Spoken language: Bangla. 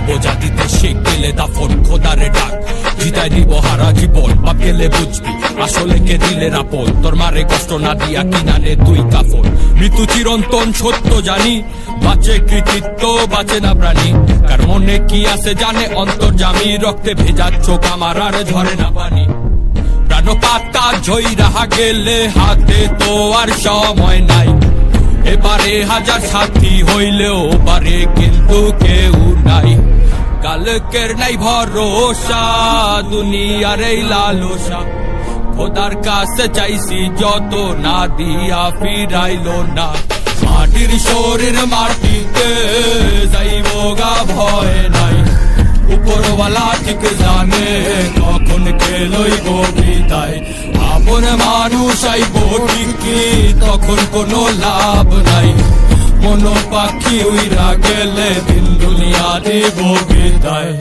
বোঝা দিতে শিখ দিলে দাফন খোদারে ডাক জিতাই দিব হারা জীবন বাপ গেলে বুঝবি আসলে কে দিলে রাপন তোর মারে কষ্ট না দিয়া কিনানে তুই কাফন মৃত্যু চিরন্তন সত্য জানি বাঁচে কৃতিত্ব বাঁচে না প্রাণী কার মনে কি আছে জানে অন্তর্যামী রক্তে ভেজা চোখ আমার আর ঝরে না পানি প্রাণ পাতা ঝই রাহা গেলে হাতে তো আর সময় নাই এবারে হাজার সাথী হইলেও পারে কিন্তু কেউ নাই কালকের নাই ভরসা দুনিয়ার এই লালসা খোদার কাছে চাইছি যত না দিয়া ফিরাইলো না মাটির শরীর মাটিতে যাইব গা ভয় নাই উপরওয়ালা ঠিক জানে কখন কে লইব বিদায় আপন মানুষ আইব ঠিকই তখন কোনো লাভ নাই মন পাখি উইরা গেলে দিন দুনিয়া দিব বিদায়।